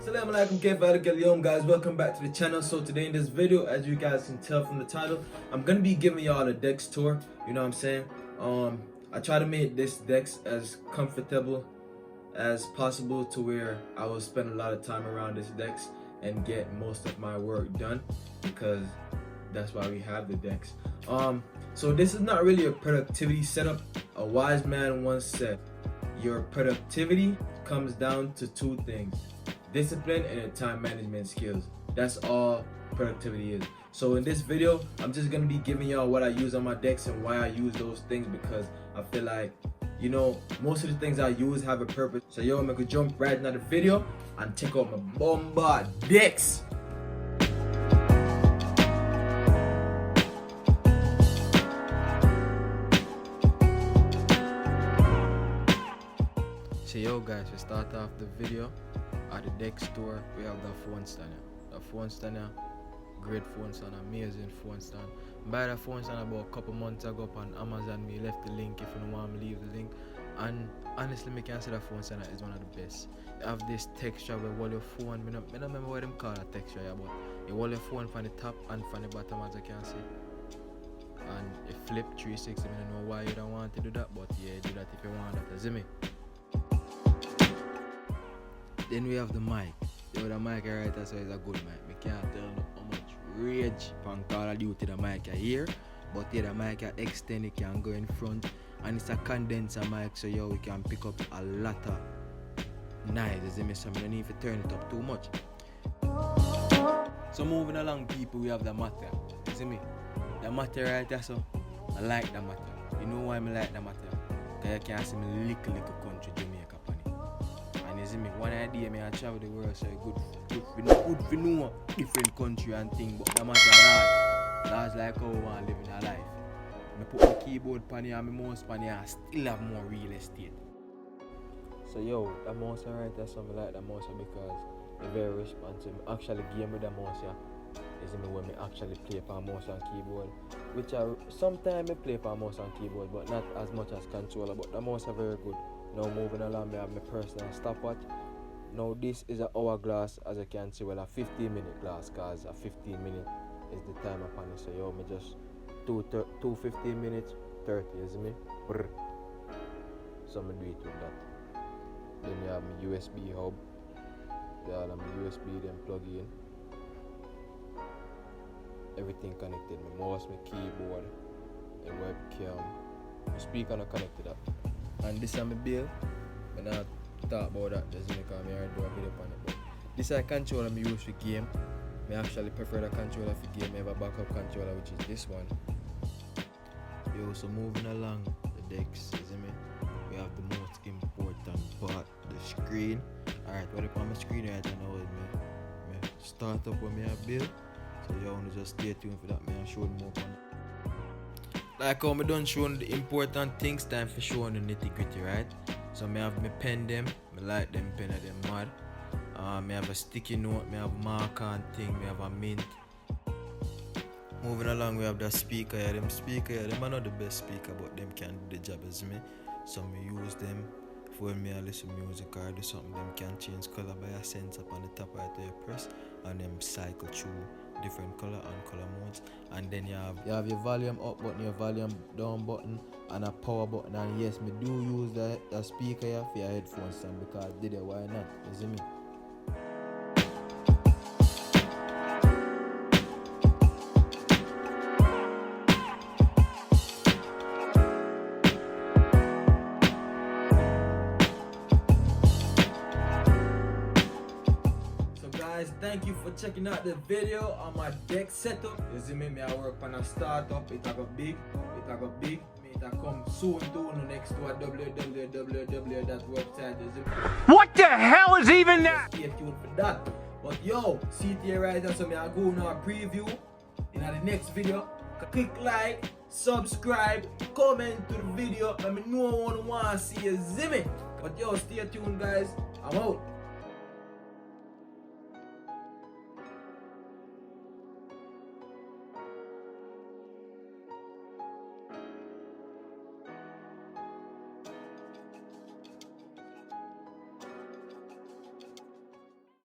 Assalamu alaikum, kayfa guys, welcome back to the channel. So today in this video, as you guys can tell from the title, I'm gonna be giving y'all a decks tour. You know what I'm saying? I try to make this decks as comfortable as possible to where I will spend a lot of time around this decks and get most of my work done, because that's why we have the decks. So this is not really a productivity setup. A wise man once said, your productivity comes down to two things: discipline and time management skills. That's all productivity is. So in this video, I'm just gonna be giving y'all what I use on my decks and why I use those things, because I feel like, you know, most of the things I use have a purpose. So yo, I'm gonna jump right into the video and check out my bomba decks. So yo guys, we start off the video at the deck store. We have the phone stand here. The phone stand here, great phone stand, amazing phone stand. Buy the phone stand about a couple months ago on Amazon. Me left the link if you don't want me leave the link. And honestly, me can say the phone stand is one of the best. They have this texture where hold your phone. I don't remember what them call that texture here, but you hold your phone from the top and from the bottom, as I can see. And it flip 360. I don't know why you don't want to do that, but yeah, do that if you want that. You see me? Then we have the mic. Yo, the mic right there, so it's a good mic. We can't tell how much rage from Call of Duty the mic here, but yeah, the mic can extend, it can go in front, and it's a condenser mic, so yo, we can pick up a lot of noise. So we don't need to turn it up too much. So moving along, people, we have the matter. You see me? The matter right there, so I like the matter. You know why I like the matter? Because you can see me little country Jamaica. You see me, one idea, I travel the world, so good for know different country and thing, but that matter large like how I want to live in a life. I put my keyboard pan here and my mouse pan here and still have more real estate. So yo, the mouse right there, so I like the mouse because it's very responsive. I actually game with the mouse here. You see me, when I actually play for mouse and keyboard, which sometimes I play for mouse and keyboard, but not as much as controller, but the mouse are very good. Now moving along, I have my personal stopwatch. Now this is an hourglass, as you can see, well a 15-minute glass, cause a 15-minute is the time upon it. So yo, me just two 15 minutes, 30, you see me? Brr. So me do it with that. Then you have my USB hub. They all have my USB, then plug in. Everything connected, my mouse, my keyboard, my webcam, my speaker not connected up. And this is my bill. I'm not talk about that just because I already do a video on it. But this is a controller I use for game. I actually prefer the controller for game. I have a backup controller, which is this one. Yo, so moving along the decks, you see me? We have the most important part, the screen. Alright, what if on my screen right now is me start up with me a bill. So you want to just stay tuned for that, man. Show more on it. Like how I done showing the important things, time for showing the nitty gritty, right? So I have my pen them, I like them pen of them mad. I have a sticky note, I have marker and thing, I have a mint. Moving along, we have the speaker here. Them speaker here, them are not the best speaker, but them can do the job as me. So I use them for when I listen to music or do something. Them can change color by a sensor up on the top right where you press, and them cycle through different color and color modes. And then you have your volume up button, your volume down button, and a power button. And yes, me do use the speaker here for your headphones stand, because did it, why not? You see me? Guys, thank you for checking out the video on my deck setup. You see me, I work on a startup. It got big, it come soon to next to a www website. What the hell is even that? Stay tuned for that. But yo, see it here right now, so I go now a preview in the next video. Click like, subscribe, comment to the video. Let me know what I want to see you, see me. But yo, stay tuned guys, I'm out.